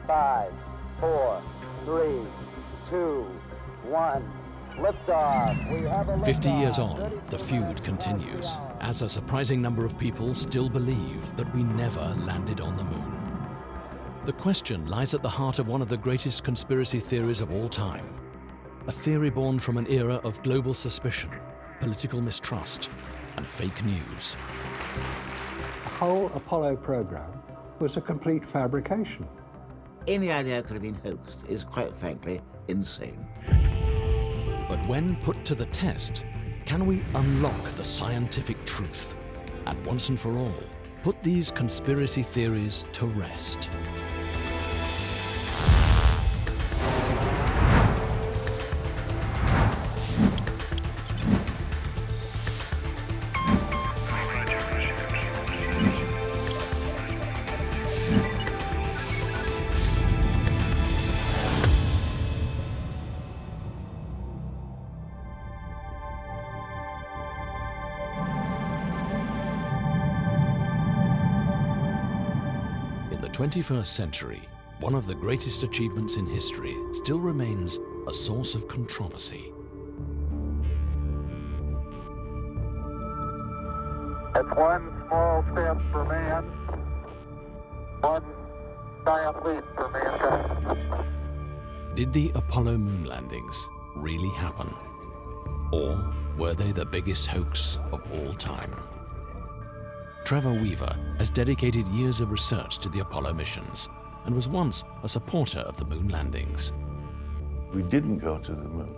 5, 4, 3, 2, 1. Liftoff. We have a 50 liftoff. years on, the feud continues, as a surprising number of people still believe that we never landed on the moon. The question lies at the heart of one of the greatest conspiracy theories of all time. A theory born from an era of global suspicion, political mistrust, and fake news. The whole Apollo program was a complete fabrication. Any idea could have been hoaxed is, quite frankly, insane. But when put to the test, can we unlock the scientific truth? And once and for all, put these conspiracy theories to rest? In the 21st century, one of the greatest achievements in history still remains a source of controversy. It's one small step for man, one giant leap for mankind. Did the Apollo moon landings really happen? Or were they the biggest hoax of all time? Trevor Weaver has dedicated years of research to the Apollo missions and was once a supporter of the moon landings. We didn't go to the moon,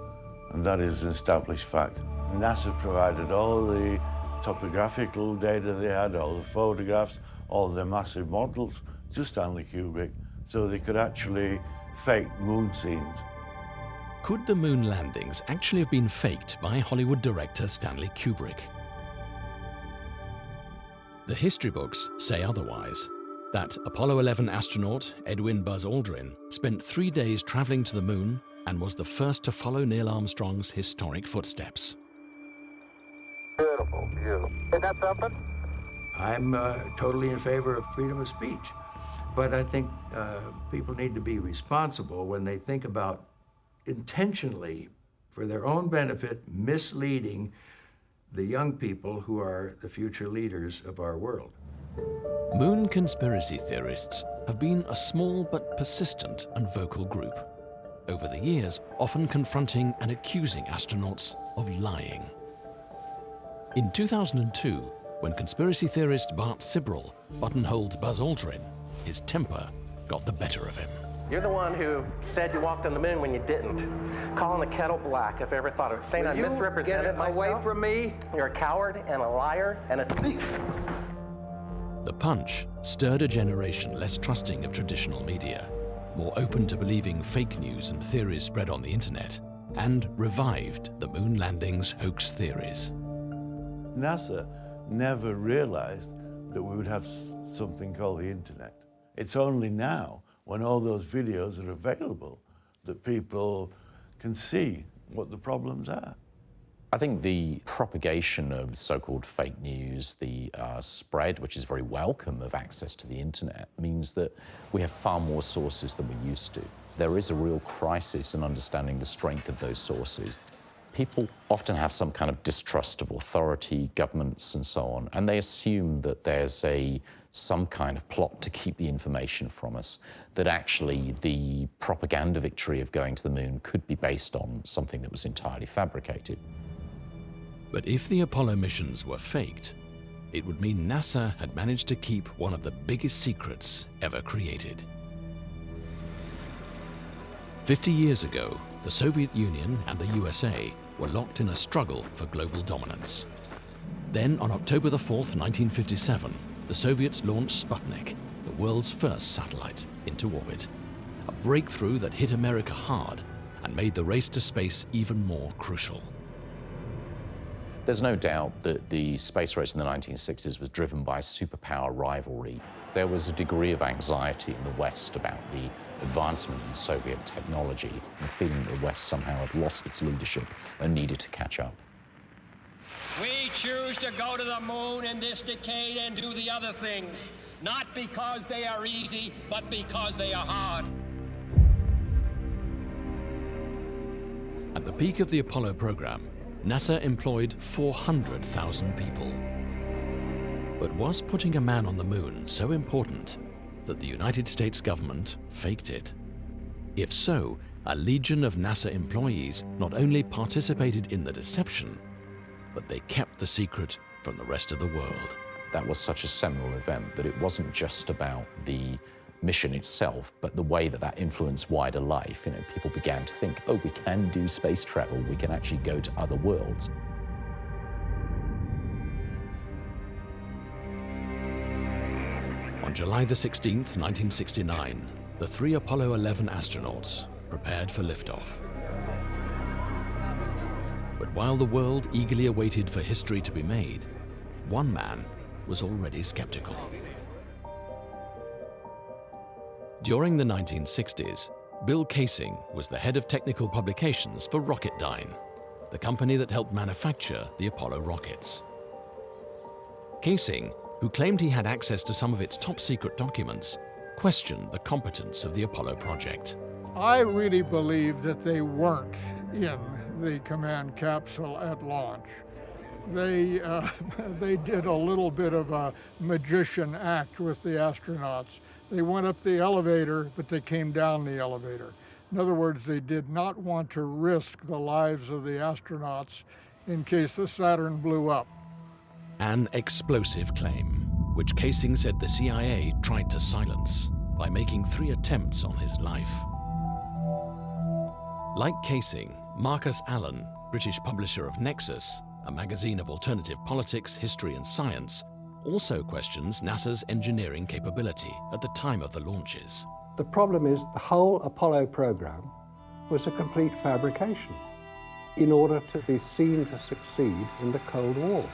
and that is an established fact. NASA provided all the topographical data they had, all the photographs, all the massive models to Stanley Kubrick, so they could actually fake moon scenes. Could the moon landings actually have been faked by Hollywood director Stanley Kubrick? The history books say otherwise, that Apollo 11 astronaut Edwin Buzz Aldrin spent 3 days traveling to the moon and was the first to follow Neil Armstrong's historic footsteps. Beautiful view. Isn't that something? I'm totally in favor of freedom of speech, but I think people need to be responsible when they think about intentionally, for their own benefit, misleading the young people who are the future leaders of our world. Moon conspiracy theorists have been a small but persistent and vocal group, over the years often confronting and accusing astronauts of lying. In 2002, when conspiracy theorist Bart Sibrel buttonholed Buzz Aldrin, his temper got the better of him. You're the one who said you walked on the moon when you didn't. Calling the kettle black if I ever thought of it. Saying I misrepresented myself. Away from me. You're a coward and a liar and a thief. The punch stirred a generation less trusting of traditional media, more open to believing fake news and theories spread on the internet, and revived the moon landings hoax theories. NASA never realized that we would have something called the internet. It's only now, when all those videos are available, that people can see what the problems are. I think the propagation of so-called fake news, the spread, which is very welcome, of access to the internet, means that we have far more sources than we used to. There is a real crisis in understanding the strength of those sources. People often have some kind of distrust of authority, governments, and so on, and they assume that there's some kind of plot to keep the information from us, that actually the propaganda victory of going to the moon could be based on something that was entirely fabricated. But if the Apollo missions were faked, it would mean NASA had managed to keep one of the biggest secrets ever created. 50 years ago, the Soviet Union and the USA were locked in a struggle for global dominance. Then, on October the 4th, 1957, the Soviets launched Sputnik, the world's first satellite, into orbit. A breakthrough that hit America hard and made the race to space even more crucial. There's no doubt that the space race in the 1960s was driven by superpower rivalry. There was a degree of anxiety in the West about the advancement in Soviet technology, and the feeling that the West somehow had lost its leadership and needed to catch up. We choose to go to the moon in this decade and do the other things not because they are easy, but because they are hard. At the peak of the Apollo program, NASA employed 400,000 people. But was putting a man on the moon so important that the United States government faked it? If so, a legion of NASA employees not only participated in the deception, but they kept the secret from the rest of the world. That was such a seminal event that it wasn't just about the mission itself, but the way that that influenced wider life. You know, people began to think, oh, we can do space travel, we can actually go to other worlds. On July the 16th, 1969, the 3 Apollo 11 astronauts prepared for liftoff. But while the world eagerly awaited for history to be made, one man was already skeptical. During the 1960s, Bill Kaysing was the head of technical publications for Rocketdyne, the company that helped manufacture the Apollo rockets. Kaysing, who claimed he had access to some of its top-secret documents, questioned the competence of the Apollo project. I really believe that they weren't in the command capsule at launch. They did a little bit of a magician act with the astronauts. They went up the elevator, but they came down the elevator. In other words, they did not want to risk the lives of the astronauts in case the Saturn blew up. An explosive claim, which Kaysing said the CIA tried to silence by making 3 attempts on his life. Like Kaysing, Marcus Allen, British publisher of Nexus, a magazine of alternative politics, history and science, also questions NASA's engineering capability at the time of the launches. The problem is the whole Apollo program was a complete fabrication in order to be seen to succeed in the Cold War.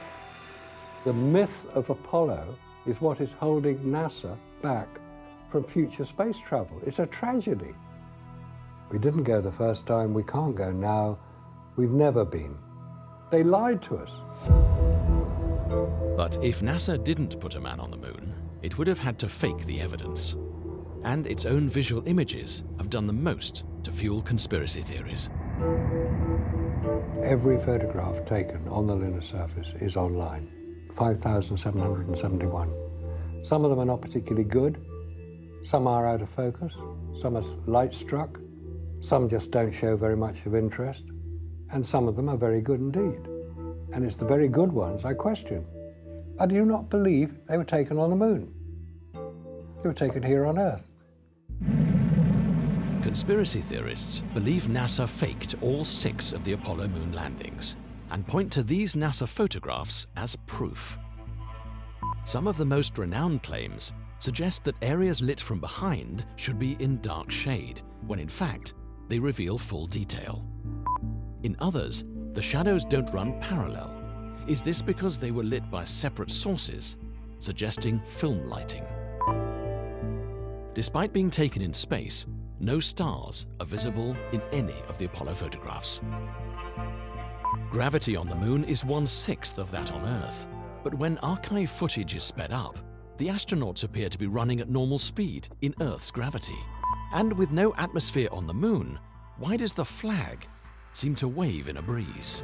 The myth of Apollo is what is holding NASA back from future space travel. It's a tragedy. We didn't go the first time, we can't go now, we've never been. They lied to us. But if NASA didn't put a man on the moon, it would have had to fake the evidence. And its own visual images have done the most to fuel conspiracy theories. Every photograph taken on the lunar surface is online, 5,771. Some of them are not particularly good, some are out of focus, some are light struck, some just don't show very much of interest, and some of them are very good indeed. And it's the very good ones I question. I do not believe they were taken on the moon. They were taken here on Earth. Conspiracy theorists believe NASA faked all 6 of the Apollo moon landings and point to these NASA photographs as proof. Some of the most renowned claims suggest that areas lit from behind should be in dark shade, when in fact, they reveal full detail. In others, the shadows don't run parallel. Is this because they were lit by separate sources, suggesting film lighting? Despite being taken in space, no stars are visible in any of the Apollo photographs. Gravity on the moon is 1/6 of that on Earth, but when archive footage is sped up, the astronauts appear to be running at normal speed in Earth's gravity. And with no atmosphere on the moon, why does the flag seem to wave in a breeze?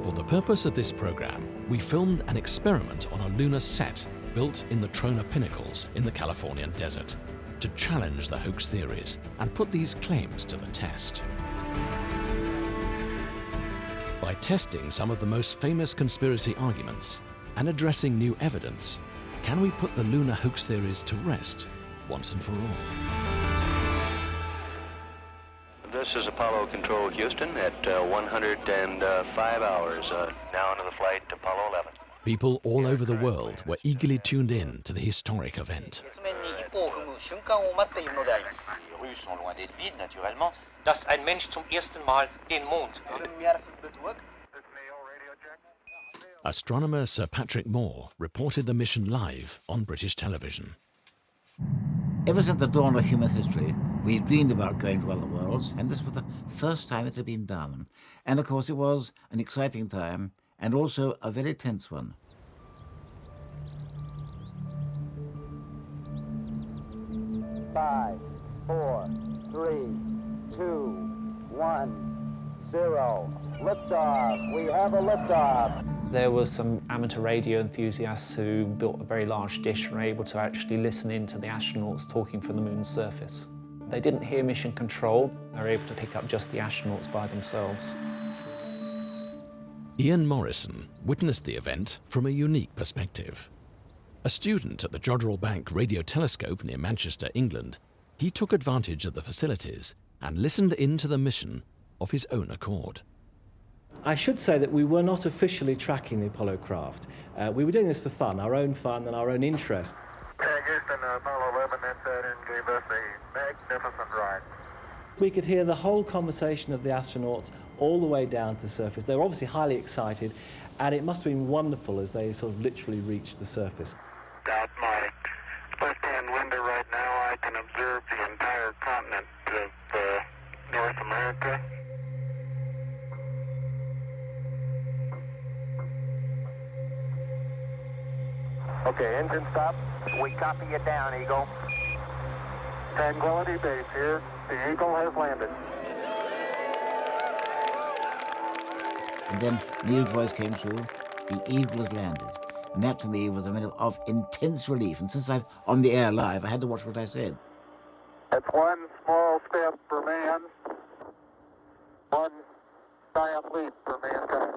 For the purpose of this program, we filmed an experiment on a lunar set built in the Trona Pinnacles in the Californian desert to challenge the hoax theories and put these claims to the test. By testing some of the most famous conspiracy arguments and addressing new evidence, can we put the lunar hoax theories to rest once and for all? This is Apollo Control Houston at 105 hours, now into the flight to Apollo 11. People all over the world were eagerly tuned in to the historic event. Dass ein Mensch zum ersten Mal den Mond. Astronomer Sir Patrick Moore reported the mission live on British television. Ever since the dawn of human history, We dreamed about going to other worlds, and this was the first time it had been done. And of course it was an exciting time, and also a very tense one. Five, 4, 3, 2, 1, 0. Liftoff. We have a liftoff. There were some amateur radio enthusiasts who built a very large dish and were able to actually listen in to the astronauts talking from the moon's surface. They didn't hear mission control. They were able to pick up just the astronauts by themselves. Ian Morrison witnessed the event from a unique perspective. A student at the Jodrell Bank Radio Telescope near Manchester, England, he took advantage of the facilities and listened in to the mission of his own accord. I should say that we were not officially tracking the Apollo craft. We were doing this for fun and our own interest. Houston, Apollo 11 entered and gave us a magnificent ride. We could hear the whole conversation of the astronauts all the way down to the surface. They were obviously highly excited, and it must have been wonderful as they sort of literally reached the surface. Out my left-hand window right now, I can observe the entire continent of North America. Okay, engine stop. We copy you down, Eagle. Tranquility Base here. The Eagle has landed. And then Neil's voice came through, the Eagle has landed. And that for me was a minute of intense relief. And since I'm on the air live, I had to watch what I said. It's one small step for man, one giant leap for mankind.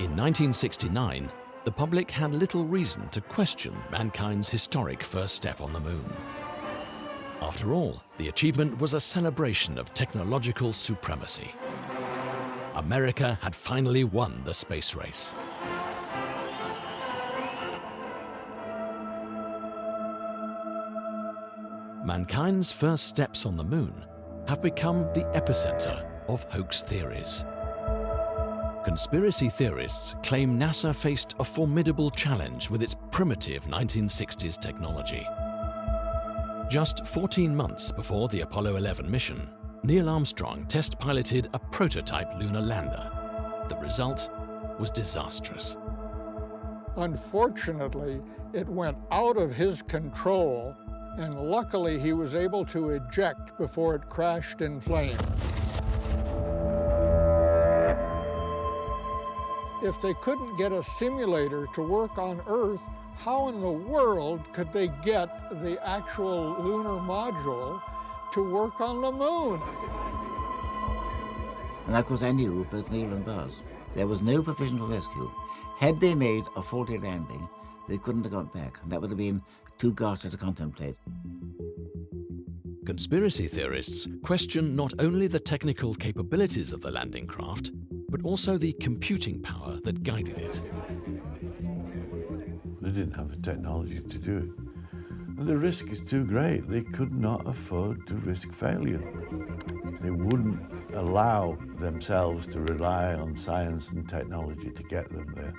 In 1969, the public had little reason to question mankind's historic first step on the moon. After all, the achievement was a celebration of technological supremacy. America had finally won the space race. Mankind's first steps on the moon have become the epicenter of hoax theories. Conspiracy theorists claim NASA faced a formidable challenge with its primitive 1960s technology. Just 14 months before the Apollo 11 mission, Neil Armstrong test-piloted a prototype lunar lander. The result was disastrous. Unfortunately, it went out of his control, and luckily he was able to eject before it crashed in flames. If they couldn't get a simulator to work on Earth, how in the world could they get the actual lunar module to work on the moon? And of course I knew both Neil and Buzz. There was no provision for rescue. Had they made a faulty landing, they couldn't have got back, and that would have been too ghastly to contemplate. Conspiracy theorists question not only the technical capabilities of the landing craft, but also the computing power that guided it. They didn't have the technology to do it. And the risk is too great. They could not afford to risk failure. They wouldn't allow themselves to rely on science and technology to get them there.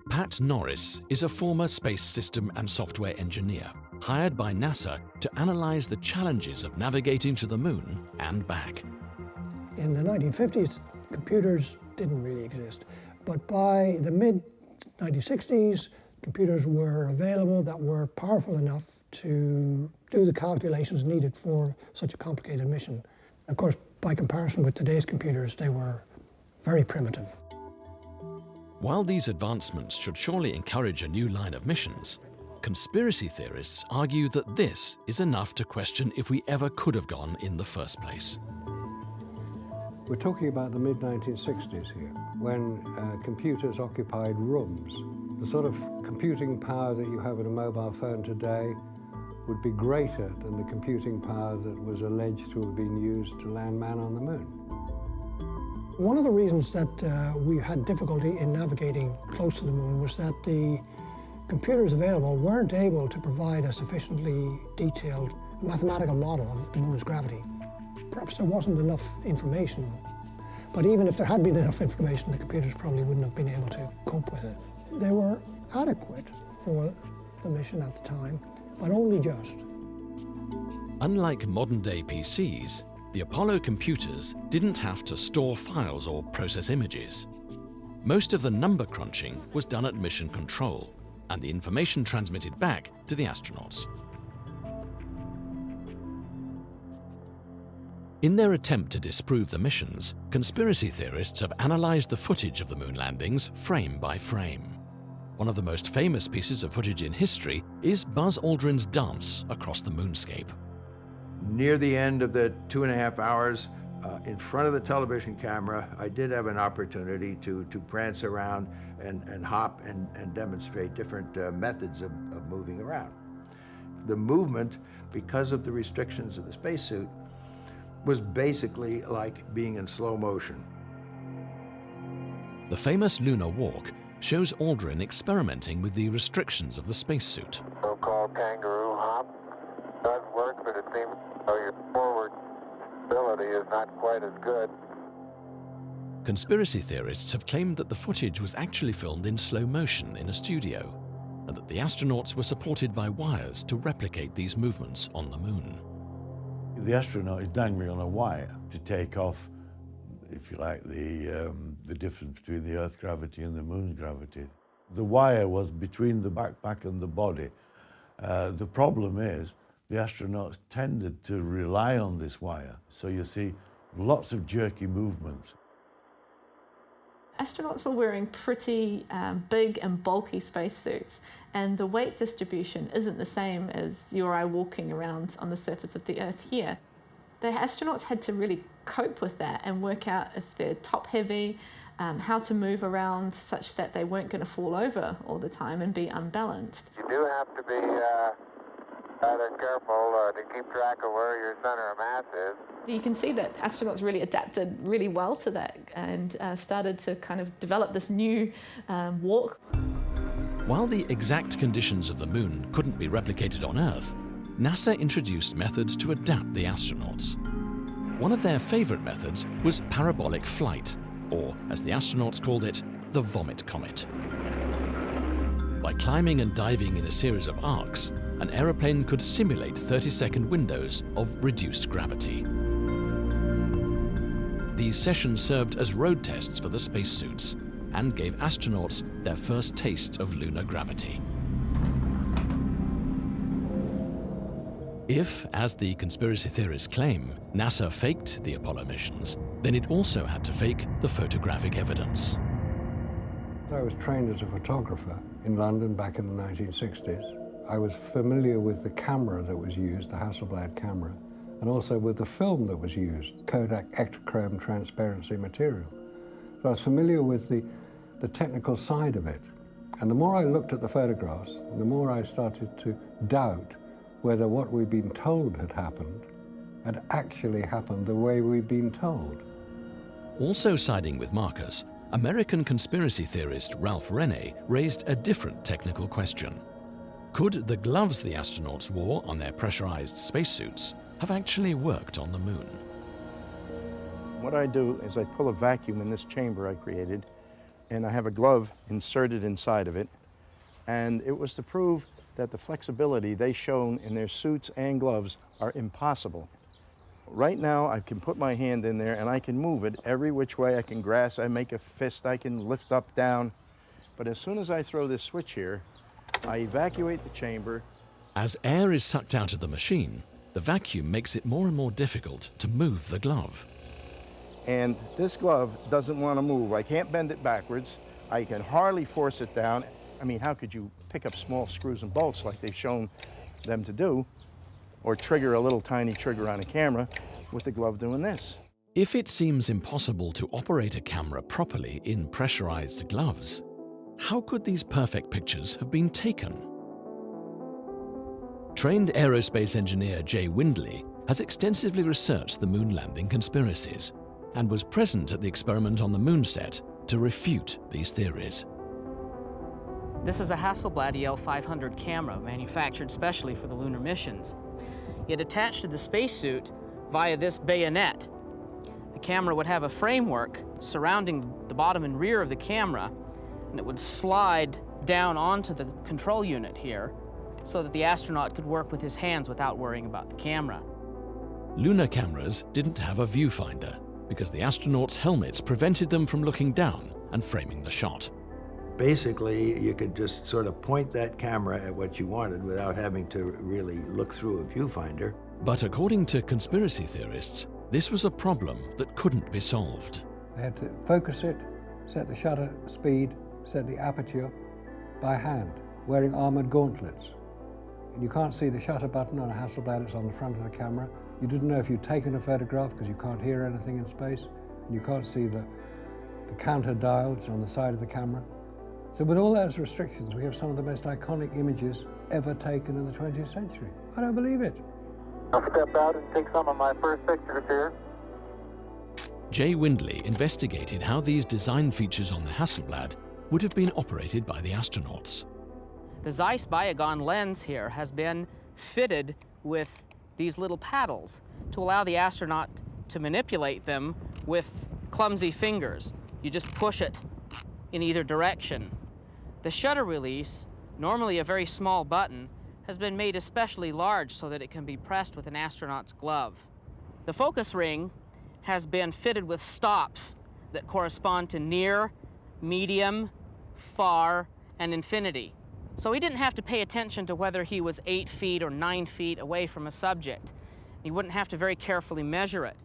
Pat Norris is a former space system and software engineer hired by NASA to analyze the challenges of navigating to the moon and back. In the 1950s, computers didn't really exist. But by the mid-1960s, computers were available that were powerful enough to do the calculations needed for such a complicated mission. Of course, by comparison with today's computers, they were very primitive. While these advancements should surely encourage a new line of missions, conspiracy theorists argue that this is enough to question if we ever could have gone in the first place. We're talking about the mid-1960s here, when computers occupied rooms. The sort of computing power that you have in a mobile phone today would be greater than the computing power that was alleged to have been used to land man on the moon. One of the reasons that we had difficulty in navigating close to the moon was that the computers available weren't able to provide a sufficiently detailed mathematical model of the moon's gravity. Perhaps there wasn't enough information, but even if there had been enough information, the computers probably wouldn't have been able to cope with it. They were adequate for the mission at the time, but only just. Unlike modern-day PCs, the Apollo computers didn't have to store files or process images. Most of the number crunching was done at mission control, and the information transmitted back to the astronauts. In their attempt to disprove the missions, conspiracy theorists have analyzed the footage of the moon landings frame by frame. One of the most famous pieces of footage in history is Buzz Aldrin's dance across the moonscape. Near the end of the 2.5 hours, in front of the television camera, I did have an opportunity to prance around and hop and demonstrate different methods of moving around. The movement, because of the restrictions of the spacesuit, was basically like being in slow motion. The famous lunar walk shows Aldrin experimenting with the restrictions of the spacesuit. So-called kangaroo hop does work, but it seems your forward ability is not quite as good. Conspiracy theorists have claimed that the footage was actually filmed in slow motion in a studio, and that the astronauts were supported by wires to replicate these movements on the moon. The astronaut is dangling on a wire to take off, if you like, the difference between the Earth's gravity and the moon's gravity. The wire was between the backpack and the body. The problem is the astronauts tended to rely on this wire, so you see lots of jerky movements. Astronauts were wearing pretty big and bulky spacesuits, and the weight distribution isn't the same as you or I walking around on the surface of the Earth here. The astronauts had to really cope with that and work out if they're top heavy, how to move around such that they weren't going to fall over all the time and be unbalanced. You do have to be rather careful to keep track of where your center of mass is. You can see that astronauts really adapted really well to that and started to kind of develop this new walk. While the exact conditions of the moon couldn't be replicated on Earth, NASA introduced methods to adapt the astronauts. One of their favorite methods was parabolic flight, or as the astronauts called it, the vomit comet. By climbing and diving in a series of arcs, an aeroplane could simulate 30-second windows of reduced gravity. These sessions served as road tests for the spacesuits and gave astronauts their first taste of lunar gravity. If, as the conspiracy theorists claim, NASA faked the Apollo missions, then it also had to fake the photographic evidence. I was trained as a photographer in London back in the 1960s. I was familiar with the camera that was used, the Hasselblad camera, and also with the film that was used, Kodak Ektachrome transparency material. So I was familiar with the technical side of it. And the more I looked at the photographs, the more I started to doubt whether what we'd been told had actually happened the way we'd been told. Also siding with Marcus, American conspiracy theorist Ralph Rene raised a different technical question. Could the gloves the astronauts wore on their pressurized spacesuits have actually worked on the moon? What I do is I pull a vacuum in this chamber I created, and I have a glove inserted inside of it, and it was to prove that the flexibility they shown in their suits and gloves are impossible. Right now, I can put my hand in there and I can move it every which way. I can grasp, I make a fist, I can lift up, down. But as soon as I throw this switch here, I evacuate the chamber. As air is sucked out of the machine, the vacuum makes it more and more difficult to move the glove. And this glove doesn't want to move. I can't bend it backwards. I can hardly force it down. I mean, how could you pick up small screws and bolts like they've shown them to do, or trigger a little tiny trigger on a camera with the glove doing this? If it seems impossible to operate a camera properly in pressurized gloves, how could these perfect pictures have been taken? Trained aerospace engineer Jay Windley has extensively researched the moon landing conspiracies and was present at the experiment on the moon set to refute these theories. This is a Hasselblad EL500 camera manufactured specially for the lunar missions. It attached to the spacesuit via this bayonet. The camera would have a framework surrounding the bottom and rear of the camera, and it would slide down onto the control unit here so that the astronaut could work with his hands without worrying about the camera. Lunar cameras didn't have a viewfinder because the astronauts' helmets prevented them from looking down and framing the shot. Basically, you could just sort of point that camera at what you wanted without having to really look through a viewfinder. But according to conspiracy theorists, this was a problem that couldn't be solved. They had to focus it, set the shutter speed, set the aperture by hand, wearing armored gauntlets. And you can't see the shutter button on a Hasselblad, it's on the front of the camera. You didn't know if you'd taken a photograph because you can't hear anything in space, and you can't see the counter dials on the side of the camera. So with all those restrictions, we have some of the most iconic images ever taken in the 20th century. I don't believe it. I'll step out and take some of my first pictures here. Jay Windley investigated how these design features on the Hasselblad would have been operated by the astronauts. The Zeiss Biogon lens here has been fitted with these little paddles to allow the astronaut to manipulate them with clumsy fingers. You just push it in either direction. The shutter release, normally a very small button, has been made especially large so that it can be pressed with an astronaut's glove. The focus ring has been fitted with stops that correspond to near, medium, far, and infinity. So he didn't have to pay attention to whether he was 8 feet or 9 feet away from a subject. He wouldn't have to very carefully measure it.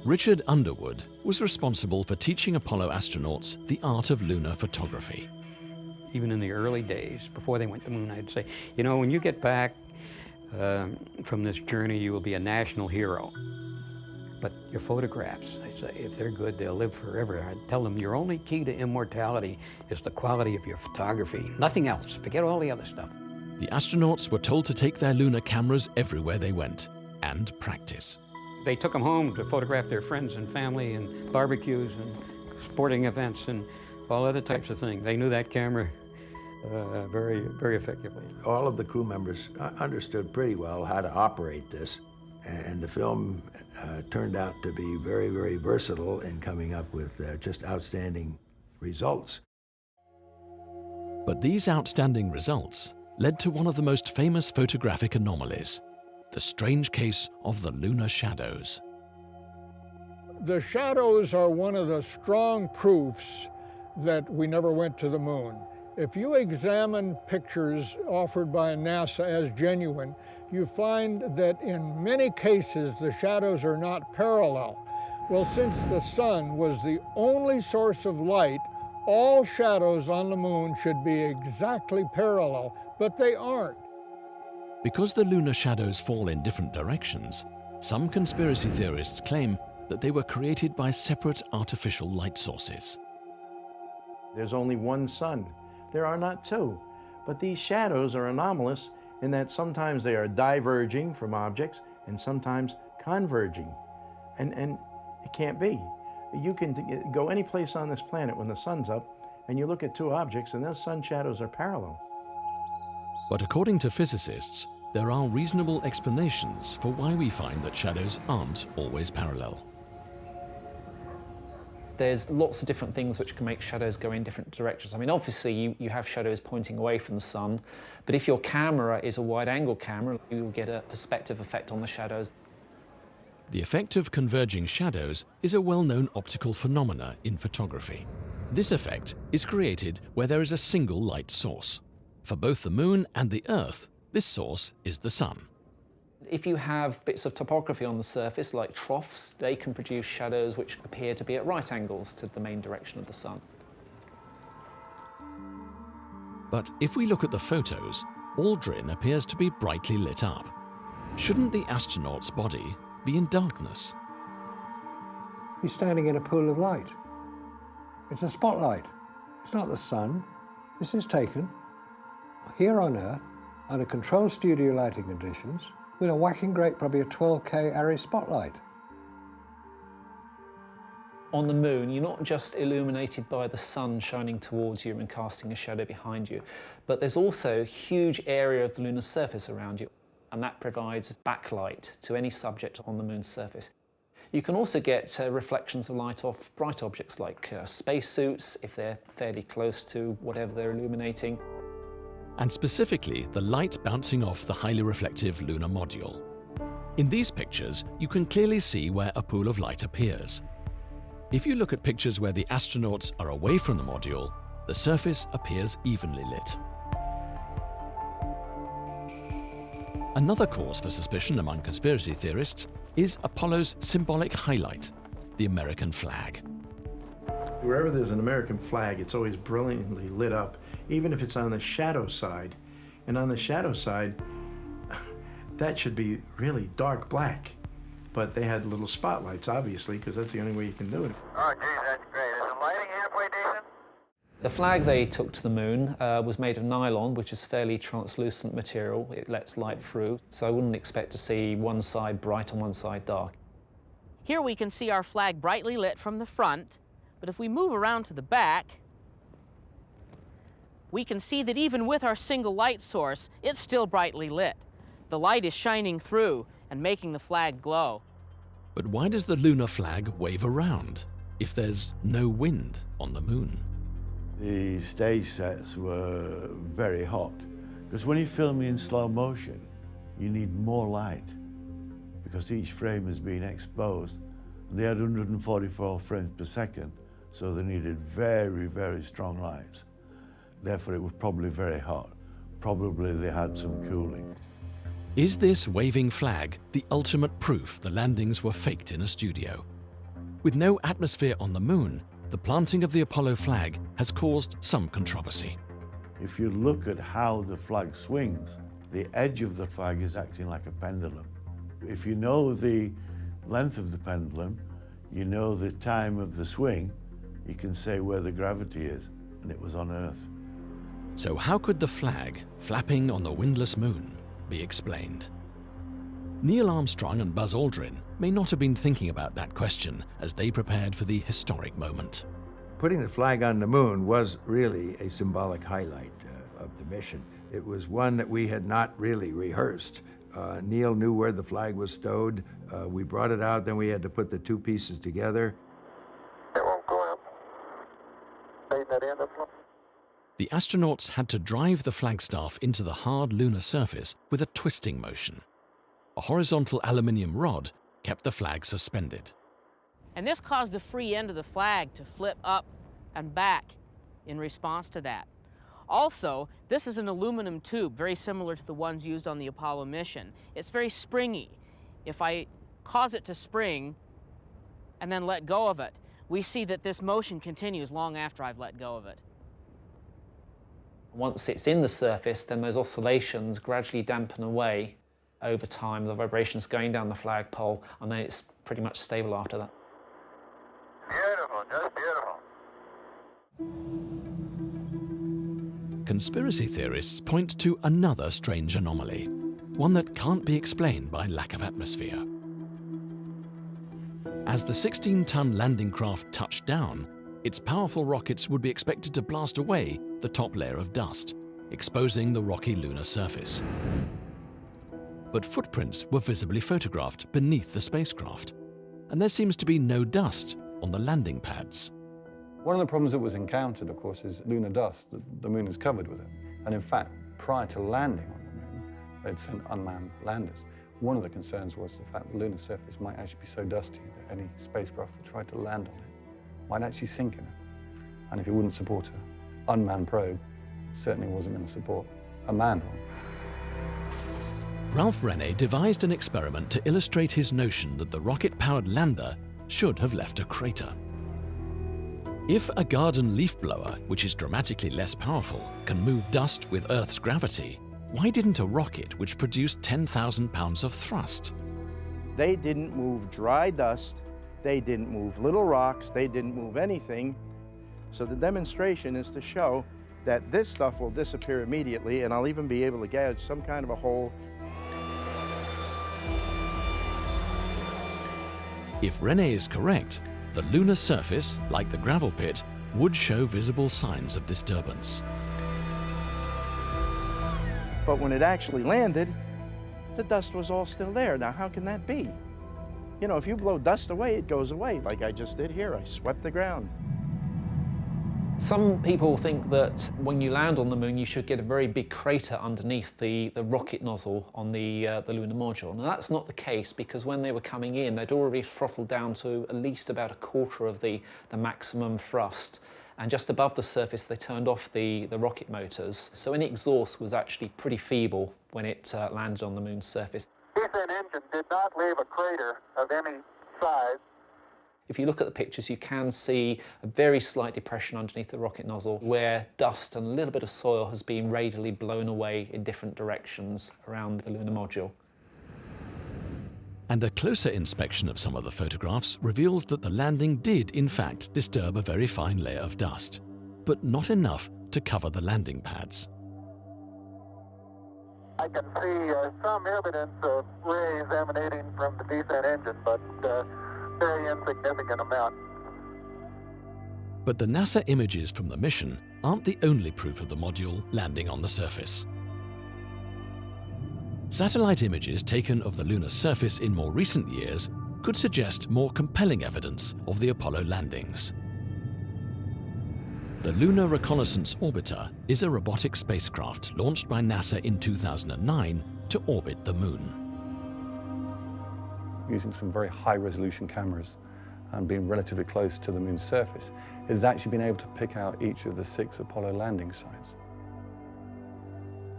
Richard Underwood was responsible for teaching Apollo astronauts the art of lunar photography. Even in the early days, before they went to the moon, I'd say, you know, when you get back from this journey, you will be a national hero. But your photographs, I say, if they're good, they'll live forever. I'd tell them your only key to immortality is the quality of your photography. Nothing else. Forget all the other stuff. The astronauts were told to take their lunar cameras everywhere they went and practice. They took them home to photograph their friends and family and barbecues and sporting events and all other types of things. They knew that camera very, very effectively. All of the crew members understood pretty well how to operate this, and the film turned out to be very, very versatile in coming up with just outstanding results. But these outstanding results led to one of the most famous photographic anomalies, the strange case of the lunar shadows. The shadows are one of the strong proofs that we never went to the moon. If you examine pictures offered by NASA as genuine, you find that in many cases the shadows are not parallel. Well, since the sun was the only source of light, all shadows on the moon should be exactly parallel, but they aren't. Because the lunar shadows fall in different directions, some conspiracy theorists claim that they were created by separate artificial light sources. There's only one sun. There are not two. But these shadows are anomalous in that sometimes they are diverging from objects and sometimes converging. And it can't be. You can go any place on this planet when the sun's up and you look at two objects and those sun shadows are parallel. But according to physicists, there are reasonable explanations for why we find that shadows aren't always parallel. There's lots of different things which can make shadows go in different directions. I mean, obviously you have shadows pointing away from the sun, but if your camera is a wide-angle camera, you'll get a perspective effect on the shadows. The effect of converging shadows is a well-known optical phenomena in photography. This effect is created where there is a single light source. For both the moon and the Earth, this source is the sun. If you have bits of topography on the surface, like troughs, they can produce shadows which appear to be at right angles to the main direction of the sun. But if we look at the photos, Aldrin appears to be brightly lit up. Shouldn't the astronaut's body be in darkness? He's standing in a pool of light. It's a spotlight. It's not the sun. This is taken here on Earth under controlled studio lighting conditions with a whacking great, probably a 12K Arri spotlight. On the moon, you're not just illuminated by the sun shining towards you and casting a shadow behind you, but there's also a huge area of the lunar surface around you, and that provides backlight to any subject on the moon's surface. You can also get reflections of light off bright objects like spacesuits, if they're fairly close to whatever they're illuminating. And specifically, the light bouncing off the highly reflective lunar module. In these pictures, you can clearly see where a pool of light appears. If you look at pictures where the astronauts are away from the module, the surface appears evenly lit. Another cause for suspicion among conspiracy theorists is Apollo's symbolic highlight, the American flag. Wherever there's an American flag, it's always brilliantly lit up, even if it's on the shadow side. And on the shadow side, that should be really dark black. But they had little spotlights, obviously, because that's the only way you can do it. Oh, geez, that's great. Is the lighting halfway decent? The flag they took to the moon was made of nylon, which is fairly translucent material. It lets light through, so I wouldn't expect to see one side bright and one side dark. Here we can see our flag brightly lit from the front, but if we move around to the back, we can see that even with our single light source, it's still brightly lit. The light is shining through and making the flag glow. But why does the lunar flag wave around if there's no wind on the moon? The stage sets were very hot, because when you film in slow motion, you need more light, because each frame is being exposed. They had 144 frames per second, so they needed very, very strong lights. Therefore, it was probably very hot. Probably they had some cooling. Is this waving flag the ultimate proof the landings were faked in a studio? With no atmosphere on the moon, the planting of the Apollo flag has caused some controversy. If you look at how the flag swings, the edge of the flag is acting like a pendulum. If you know the length of the pendulum, you know the time of the swing, you can say where the gravity is, and it was on Earth. So how could the flag, flapping on the windless moon, be explained? Neil Armstrong and Buzz Aldrin may not have been thinking about that question as they prepared for the historic moment. Putting the flag on the moon was really a symbolic highlight of the mission. It was one that we had not really rehearsed. Neil knew where the flag was stowed. We brought it out, then we had to put the two pieces together. It won't go up. Fade that in the floor. The astronauts had to drive the flagstaff into the hard lunar surface with a twisting motion. A horizontal aluminium rod kept the flag suspended. And this caused the free end of the flag to flip up and back in response to that. Also, this is an aluminum tube, very similar to the ones used on the Apollo mission. It's very springy. If I cause it to spring and then let go of it, we see that this motion continues long after I've let go of it. Once it's in the surface, then those oscillations gradually dampen away over time, the vibrations going down the flagpole, and then it's pretty much stable after that. Beautiful, just beautiful. Conspiracy theorists point to another strange anomaly, one that can't be explained by lack of atmosphere. As the 16-ton landing craft touched down, its powerful rockets would be expected to blast away the top layer of dust, exposing the rocky lunar surface. But footprints were visibly photographed beneath the spacecraft, and there seems to be no dust on the landing pads. One of the problems that was encountered, of course, is lunar dust. The moon is covered with it. And in fact, prior to landing on the moon, they'd sent unmanned landers. One of the concerns was the fact the lunar surface might actually be so dusty that any spacecraft that tried to land on it might actually sink in it. And if it wouldn't support an unmanned probe, it certainly wasn't going to support a manned one. Ralph Rene devised an experiment to illustrate his notion that the rocket-powered lander should have left a crater. If a garden leaf blower, which is dramatically less powerful, can move dust with Earth's gravity, why didn't a rocket which produced 10,000 pounds of thrust? They didn't move dry dust, they didn't move little rocks, they didn't move anything. So the demonstration is to show that this stuff will disappear immediately, and I'll even be able to gouge some kind of a hole. If Rene is correct, the lunar surface, like the gravel pit, would show visible signs of disturbance. But when it actually landed, the dust was all still there. Now, how can that be? You know, if you blow dust away, it goes away, like I just did here. I swept the ground. Some people think that when you land on the moon, you should get a very big crater underneath the rocket nozzle on the lunar module. Now, that's not the case, because when they were coming in, they'd already throttled down to at least about a quarter of the maximum thrust. And just above the surface, they turned off the rocket motors. So any exhaust was actually pretty feeble when it landed on the moon's surface. Descent engine did not leave a crater of any size. If you look at the pictures, you can see a very slight depression underneath the rocket nozzle where dust and a little bit of soil has been radially blown away in different directions around the lunar module. And a closer inspection of some of the photographs reveals that the landing did, in fact, disturb a very fine layer of dust, but not enough to cover the landing pads. I can see some evidence of rays emanating from the descent engine, but very insignificant amount. But the NASA images from the mission aren't the only proof of the module landing on the surface. Satellite images taken of the lunar surface in more recent years could suggest more compelling evidence of the Apollo landings. The Lunar Reconnaissance Orbiter is a robotic spacecraft launched by NASA in 2009 to orbit the Moon. Using some very high-resolution cameras and being relatively close to the Moon's surface, it has actually been able to pick out each of the 6 Apollo landing sites.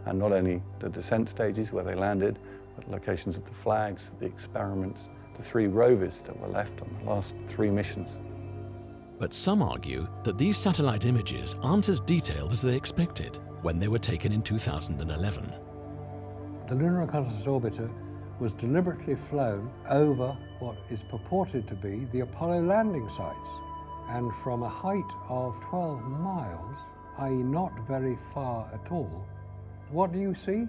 And not only the descent stages where they landed, but locations of the flags, the experiments, the 3 rovers that were left on the last 3 missions. But some argue that these satellite images aren't as detailed as they expected when they were taken in 2011. The Lunar Reconnaissance Orbiter was deliberately flown over what is purported to be the Apollo landing sites. And from a height of 12 miles, i.e. not very far at all, what do you see?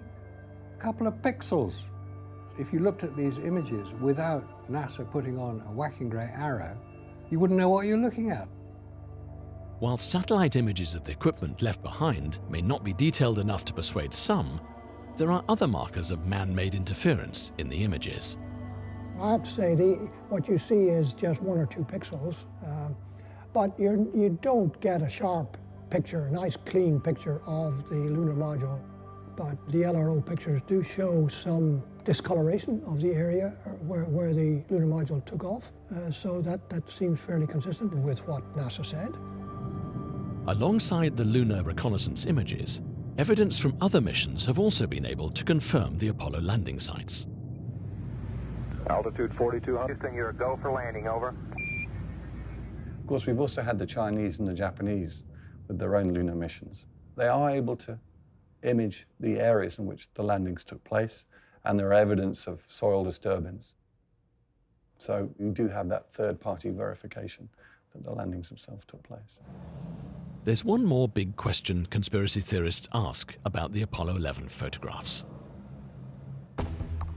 A couple of pixels. If you looked at these images without NASA putting on a whacking grey arrow, you wouldn't know what you're looking at. While satellite images of the equipment left behind may not be detailed enough to persuade some, there are other markers of man-made interference in the images. I have to say, what you see is just 1 or 2 pixels, but you don't get a sharp picture, a nice clean picture of the lunar module. But the LRO pictures do show some discoloration of the area where the lunar module took off, so that seems fairly consistent with what NASA said. Alongside the lunar reconnaissance images, evidence from other missions have also been able to confirm the Apollo landing sites. Altitude 4200. Houston, you're a go for landing, over. Of course, we've also had the Chinese and the Japanese with their own lunar missions. They are able to image the areas in which the landings took place, and there are evidence of soil disturbance. So you do have that third-party verification that the landings themselves took place. There's one more big question conspiracy theorists ask about the Apollo 11 photographs.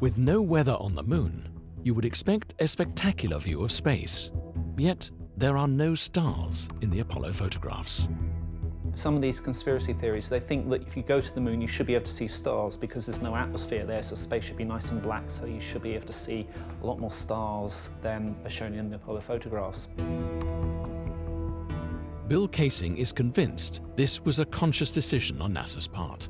With no weather on the Moon, you would expect a spectacular view of space. Yet, there are no stars in the Apollo photographs. Some of these conspiracy theories, they think that if you go to the Moon, you should be able to see stars because there's no atmosphere there, so space should be nice and black, so you should be able to see a lot more stars than are shown in the Apollo photographs. Bill Casing is convinced this was a conscious decision on NASA's part.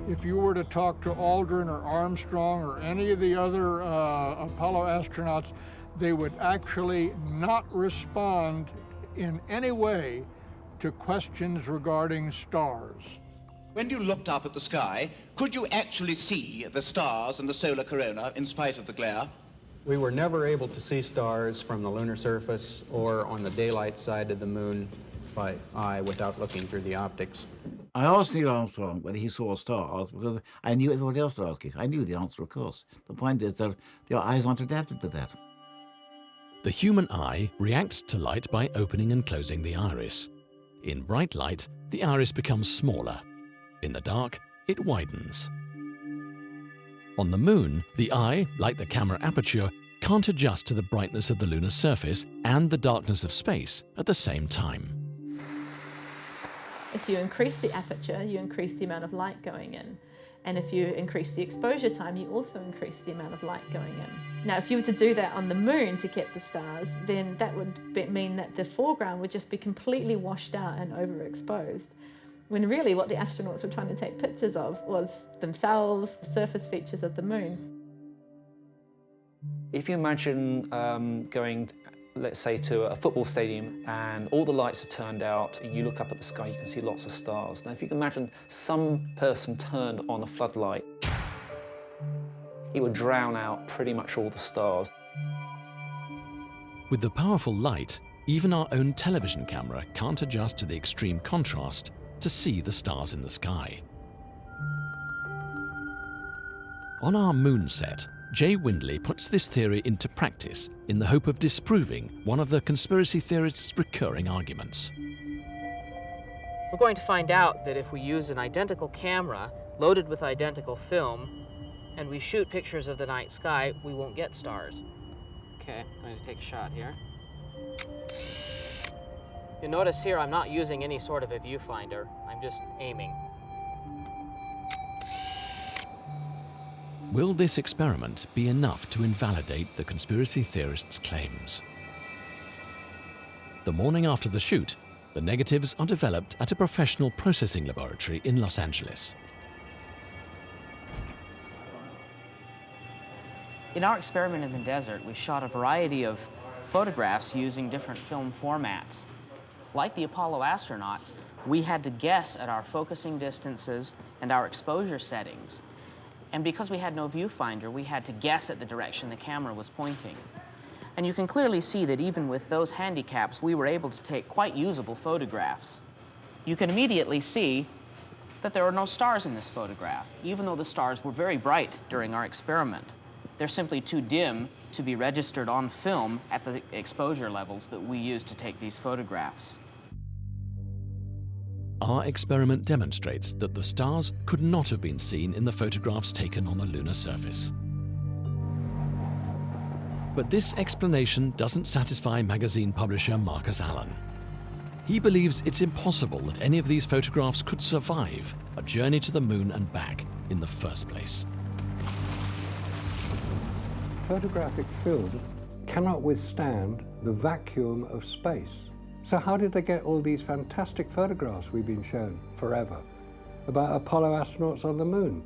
If you were to talk to Aldrin or Armstrong or any of the other Apollo astronauts, they would actually not respond in any way to questions regarding stars. When you looked up at the sky, could you actually see the stars and the solar corona in spite of the glare? We were never able to see stars from the lunar surface or on the daylight side of the Moon by eye without looking through the optics. I asked Neil Armstrong whether he saw stars because I knew everybody else would ask it. I knew the answer, of course. The point is that the eyes aren't adapted to that. The human eye reacts to light by opening and closing the iris. In bright light, the iris becomes smaller. In the dark, it widens. On the Moon, the eye, like the camera aperture, can't adjust to the brightness of the lunar surface and the darkness of space at the same time. If you increase the aperture, you increase the amount of light going in. And if you increase the exposure time, you also increase the amount of light going in. Now, if you were to do that on the moon to get the stars, then that would mean that the foreground would just be completely washed out and overexposed, when really what the astronauts were trying to take pictures of was themselves, the surface features of the moon. If you imagine going, let's say, to a football stadium and all the lights are turned out, you look up at the sky, you can see lots of stars. Now, if you can imagine some person turned on a floodlight, it would drown out pretty much all the stars. With the powerful light, even our own television camera can't adjust to the extreme contrast to see the stars in the sky. On our moon set, Jay Windley puts this theory into practice in the hope of disproving one of the conspiracy theorists' recurring arguments. We're going to find out that if we use an identical camera loaded with identical film and we shoot pictures of the night sky, we won't get stars. Okay, I'm going to take a shot here. You notice here I'm not using any sort of a viewfinder. I'm just aiming. Will this experiment be enough to invalidate the conspiracy theorists' claims? The morning after the shoot, the negatives are developed at a professional processing laboratory in Los Angeles. In our experiment in the desert, we shot a variety of photographs using different film formats. Like the Apollo astronauts, we had to guess at our focusing distances and our exposure settings. And because we had no viewfinder, we had to guess at the direction the camera was pointing. And you can clearly see that even with those handicaps, we were able to take quite usable photographs. You can immediately see that there are no stars in this photograph, even though the stars were very bright during our experiment. They're simply too dim to be registered on film at the exposure levels that we used to take these photographs. Our experiment demonstrates that the stars could not have been seen in the photographs taken on the lunar surface. But this explanation doesn't satisfy magazine publisher Marcus Allen. He believes it's impossible that any of these photographs could survive a journey to the moon and back in the first place. Photographic film cannot withstand the vacuum of space. So how did they get all these fantastic photographs we've been shown forever about Apollo astronauts on the moon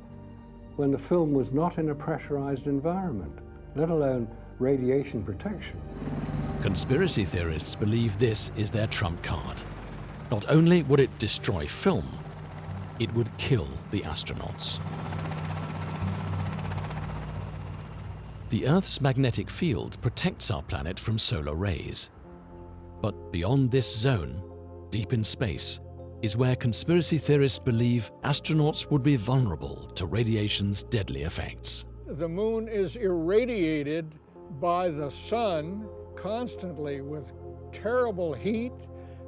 when the film was not in a pressurized environment, let alone radiation protection? Conspiracy theorists believe this is their trump card. Not only would it destroy film, it would kill the astronauts. The Earth's magnetic field protects our planet from solar rays. But beyond this zone, deep in space, is where conspiracy theorists believe astronauts would be vulnerable to radiation's deadly effects. The moon is irradiated by the sun constantly with terrible heat,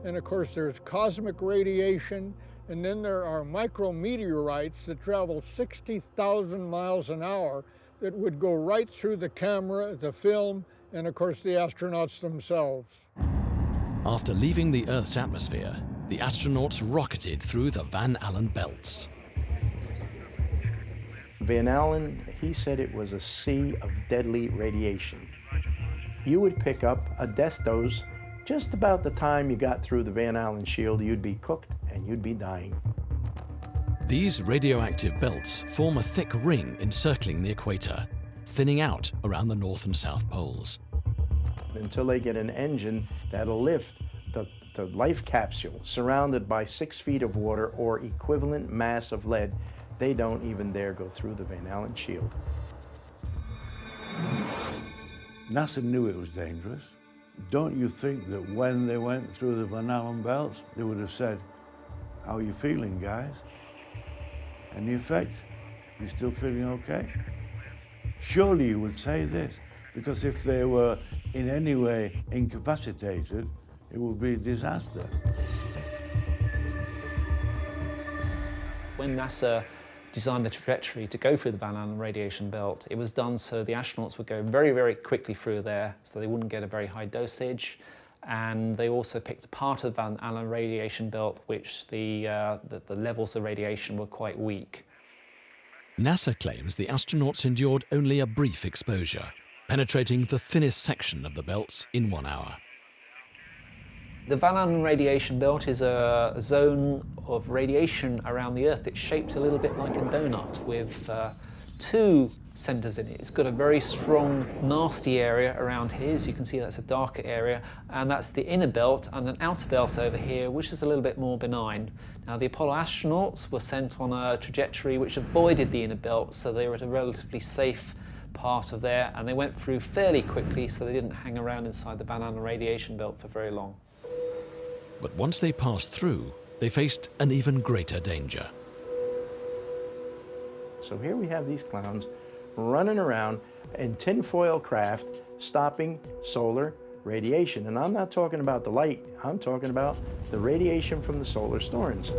and of course there's cosmic radiation, and then there are micrometeorites that travel 60,000 miles an hour that would go right through the camera, the film, and of course the astronauts themselves. After leaving the Earth's atmosphere, the astronauts rocketed through the Van Allen belts. Van Allen, he said it was a sea of deadly radiation. You would pick up a death dose just about the time you got through the Van Allen shield. You'd be cooked and you'd be dying. These radioactive belts form a thick ring encircling the equator, thinning out around the North and South poles. Until they get an engine that'll lift the life capsule surrounded by 6 feet of water or equivalent mass of lead, they don't even dare go through the Van Allen shield. NASA knew it was dangerous. Don't you think that when they went through the Van Allen belts, they would have said, "How are you feeling, guys? Any effect? You still feeling okay?" Surely you would say this, because if they were in any way incapacitated, it would be a disaster. When NASA designed the trajectory to go through the Van Allen radiation belt, it was done so the astronauts would go very, very quickly through there, so they wouldn't get a very high dosage. And they also picked a part of the Van Allen radiation belt which the levels of radiation were quite weak. NASA claims the astronauts endured only a brief exposure, penetrating the thinnest section of the belts in 1 hour. The Van Allen radiation belt is a zone of radiation around the Earth. It's shaped a little bit like a donut with two centres in it. It's got a very strong, nasty area around here. As you can see, that's a darker area, and that's the inner belt, and an outer belt over here, which is a little bit more benign. Now, the Apollo astronauts were sent on a trajectory which avoided the inner belt, so they were at a relatively safe part of there, and they went through fairly quickly, so they didn't hang around inside the Van Allen radiation belt for very long. But once they passed through, they faced an even greater danger. So here we have these clowns running around in tinfoil craft, stopping solar radiation. And I'm not talking about the light, I'm talking about the radiation from the solar storms.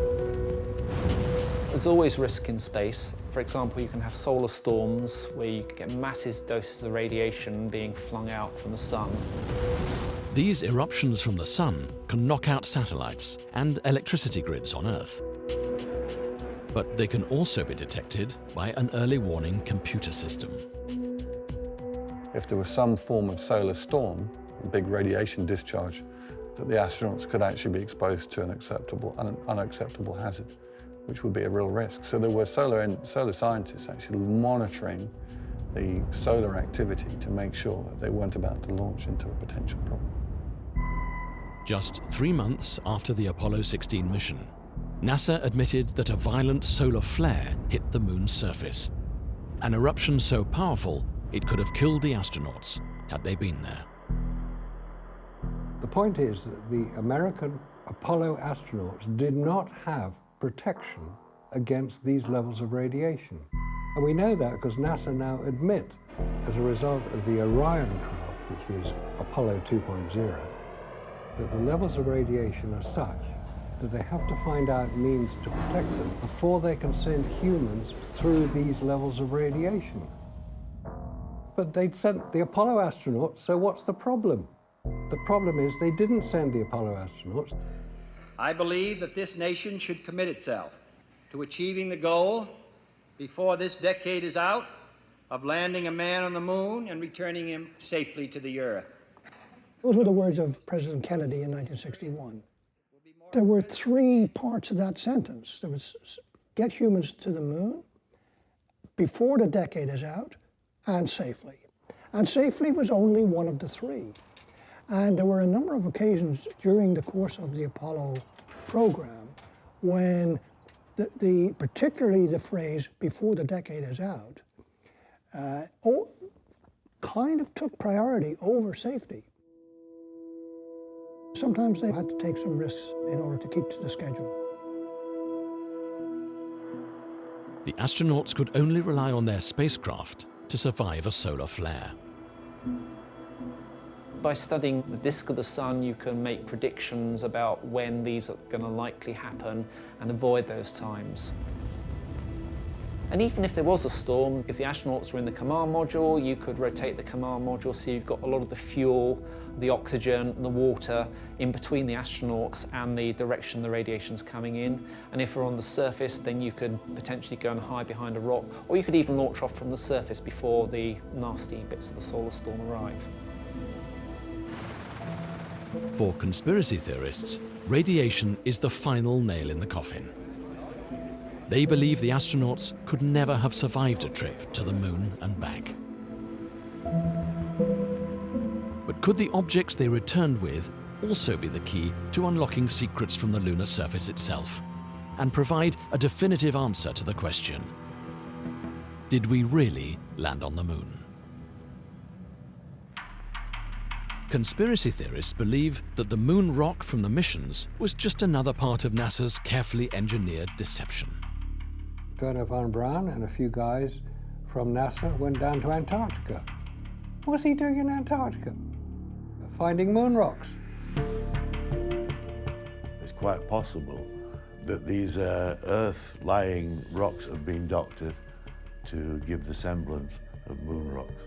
There's always risk in space. For example, you can have solar storms where you can get massive doses of radiation being flung out from the sun. These eruptions from the sun can knock out satellites and electricity grids on Earth. But they can also be detected by an early warning computer system. If there was some form of solar storm, a big radiation discharge, that the astronauts could actually be exposed to an unacceptable hazard, which would be a real risk. So there were solar scientists actually monitoring the solar activity to make sure that they weren't about to launch into a potential problem. Just 3 months after the Apollo 16 mission, NASA admitted that a violent solar flare hit the moon's surface, an eruption so powerful it could have killed the astronauts had they been there. The point is that the American Apollo astronauts did not have protection against these levels of radiation. And we know that because NASA now admit, as a result of the Orion craft, which is Apollo 2.0, that the levels of radiation are such that they have to find out means to protect them before they can send humans through these levels of radiation. But they'd sent the Apollo astronauts, so what's the problem? The problem is they didn't send the Apollo astronauts. I believe that this nation should commit itself to achieving the goal, before this decade is out, of landing a man on the moon and returning him safely to the Earth. Those were the words of President Kennedy in 1961. There were 3 parts of that sentence. There was get humans to the moon, before the decade is out, and safely. And safely was only one of the 3. And there were a number of occasions during the course of the Apollo program when particularly the phrase, before the decade is out, kind of took priority over safety. Sometimes they had to take some risks in order to keep to the schedule. The astronauts could only rely on their spacecraft to survive a solar flare. By studying the disk of the sun, you can make predictions about when these are going to likely happen and avoid those times. And even if there was a storm, if the astronauts were in the command module, you could rotate the command module so you've got a lot of the fuel, the oxygen, and the water in between the astronauts and the direction the radiation's coming in. And if we're on the surface, then you could potentially go and hide behind a rock, or you could even launch off from the surface before the nasty bits of the solar storm arrive. For conspiracy theorists, radiation is the final nail in the coffin. They believe the astronauts could never have survived a trip to the moon and back. But could the objects they returned with also be the key to unlocking secrets from the lunar surface itself and provide a definitive answer to the question, did we really land on the moon? Conspiracy theorists believe that the moon rock from the missions was just another part of NASA's carefully engineered deception. Wernher von Braun and a few guys from NASA went down to Antarctica. What's he doing in Antarctica? Finding moon rocks. It's quite possible that these Earth-lying rocks have been doctored to give the semblance of moon rocks.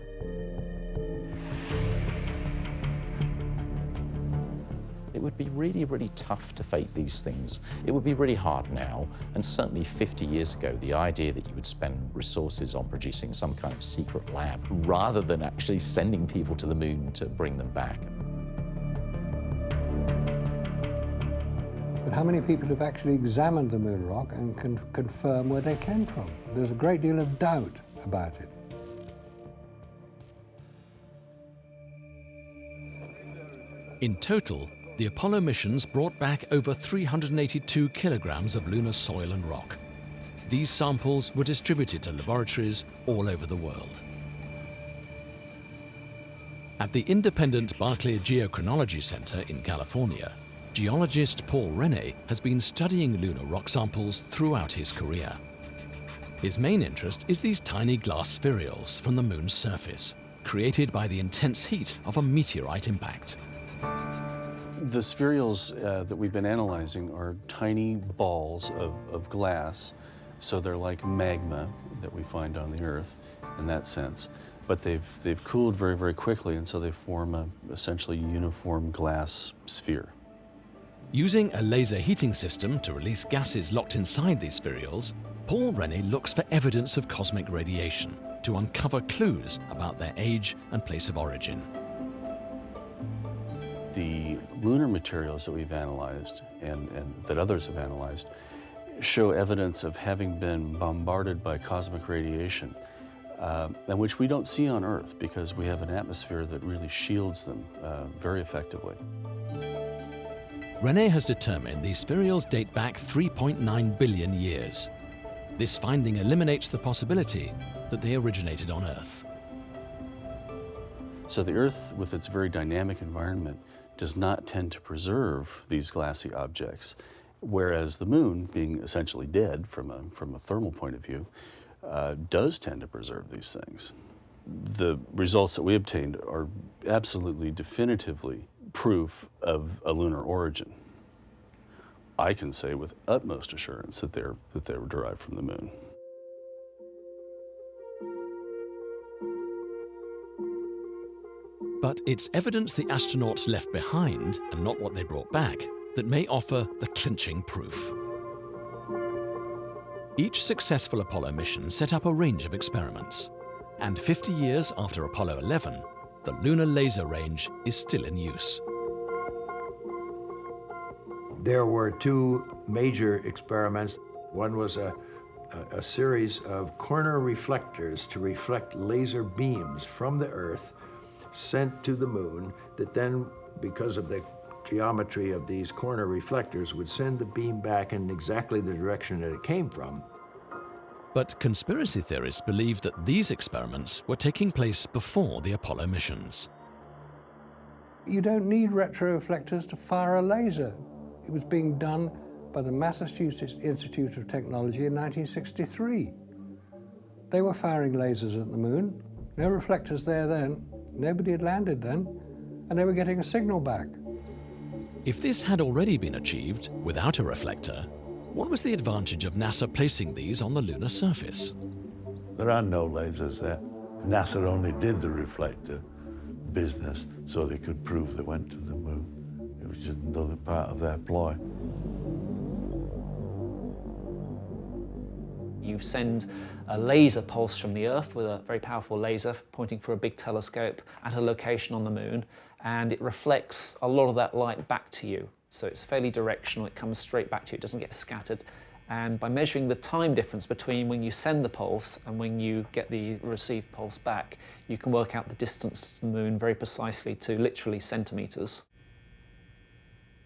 It would be really, really tough to fake these things. It would be really hard now, and certainly 50 years ago, the idea that you would spend resources on producing some kind of secret lab rather than actually sending people to the moon to bring them back. But how many people have actually examined the moon rock and can confirm where they came from? There's a great deal of doubt about it. In total, the Apollo missions brought back over 382 kilograms of lunar soil and rock. These samples were distributed to laboratories all over the world. At the independent Berkeley Geochronology Center in California, geologist Paul Rene has been studying lunar rock samples throughout his career. His main interest is these tiny glass spherules from the moon's surface, created by the intense heat of a meteorite impact. The spherules that we've been analyzing are tiny balls of glass, so they're like magma that we find on the Earth in that sense. But they've cooled very, very quickly, and so they form a essentially uniform glass sphere. Using a laser heating system to release gases locked inside these spherules, Paul Rene looks for evidence of cosmic radiation to uncover clues about their age and place of origin. The lunar materials that we've analyzed and that others have analyzed show evidence of having been bombarded by cosmic radiation, and which we don't see on Earth because we have an atmosphere that really shields them very effectively. Rene has determined these spherules date back 3.9 billion years. This finding eliminates the possibility that they originated on Earth. So the Earth, with its very dynamic environment, does not tend to preserve these glassy objects, whereas the Moon, being essentially dead from a thermal point of view, does tend to preserve these things. The results that we obtained are absolutely definitively proof of a lunar origin. I can say with utmost assurance that they were derived from the Moon. But it's evidence the astronauts left behind, and not what they brought back, that may offer the clinching proof. Each successful Apollo mission set up a range of experiments, and 50 years after Apollo 11, the lunar laser range is still in use. There were two major experiments. One was a series of corner reflectors to reflect laser beams from the Earth sent to the Moon that then, because of the geometry of these corner reflectors, would send the beam back in exactly the direction that it came from. But conspiracy theorists believe that these experiments were taking place before the Apollo missions. You don't need retroreflectors to fire a laser. It was being done by the Massachusetts Institute of Technology in 1963. They were firing lasers at the Moon. No reflectors there then. Nobody had landed then, and they were getting a signal back. If this had already been achieved without a reflector, what was the advantage of NASA placing these on the lunar surface? There are no lasers there. NASA only did the reflector business so they could prove they went to the Moon. It was just another part of their ploy. You send a laser pulse from the Earth with a very powerful laser pointing through a big telescope at a location on the Moon, and it reflects a lot of that light back to you. So it's fairly directional, it comes straight back to you, it doesn't get scattered. And by measuring the time difference between when you send the pulse and when you get the received pulse back, you can work out the distance to the Moon very precisely to literally centimeters.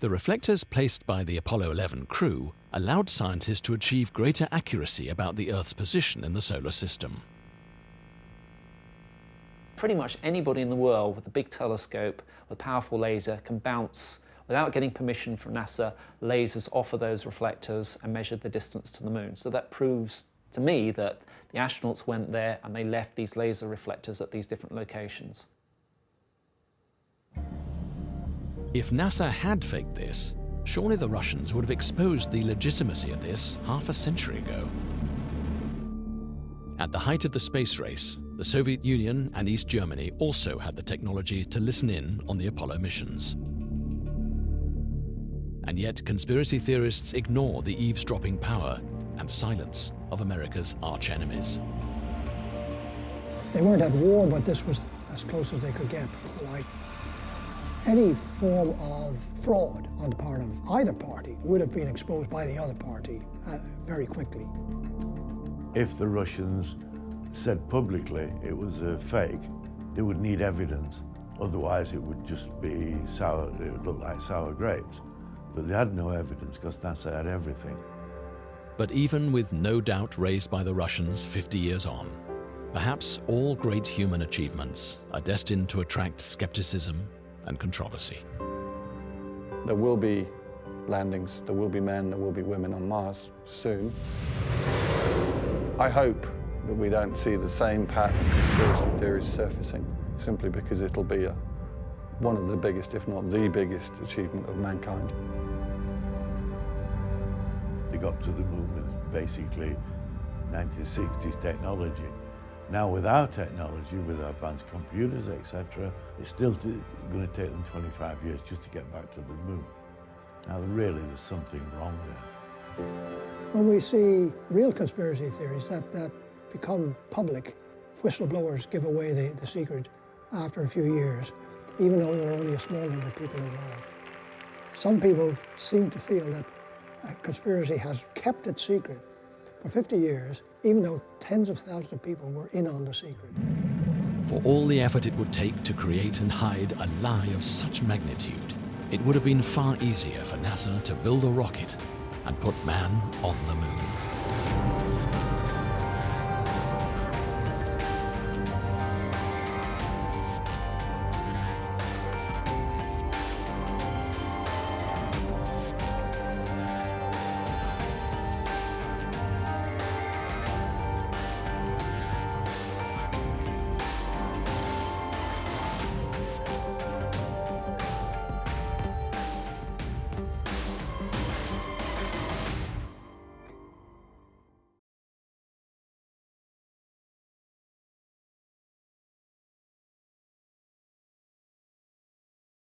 The reflectors placed by the Apollo 11 crew allowed scientists to achieve greater accuracy about the Earth's position in the solar system. Pretty much anybody in the world with a big telescope, with a powerful laser, can bounce, without getting permission from NASA, lasers off of those reflectors and measure the distance to the Moon. So that proves to me that the astronauts went there and they left these laser reflectors at these different locations. If NASA had faked this, surely the Russians would have exposed the legitimacy of this half a century ago. At the height of the space race, the Soviet Union and East Germany also had the technology to listen in on the Apollo missions. And yet conspiracy theorists ignore the eavesdropping power and silence of America's arch-enemies. They weren't at war, but this was as close as they could get, if you like. Any form of fraud on the part of either party would have been exposed by the other party very quickly. If the Russians said publicly it was a fake, they would need evidence. Otherwise, it would just be sour, it would look like sour grapes. But they had no evidence because NASA had everything. But even with no doubt raised by the Russians 50 years on, perhaps all great human achievements are destined to attract skepticism and controversy. There will be landings, there will be men, there will be women on Mars soon. I hope that we don't see the same pattern of conspiracy theories surfacing, simply because it'll be one of the biggest, if not the biggest, achievement of mankind. They got to the moon with basically 1960s technology. Now with our technology, with our advanced computers, etc., it's still going to take them 25 years just to get back to the moon. Now really there's something wrong there. When we see real conspiracy theories that become public, whistleblowers give away the secret after a few years, even though there are only a small number of people involved. Some people seem to feel that a conspiracy has kept it secret for 50 years, even though tens of thousands of people were in on the secret. For all the effort it would take to create and hide a lie of such magnitude, it would have been far easier for NASA to build a rocket and put man on the moon.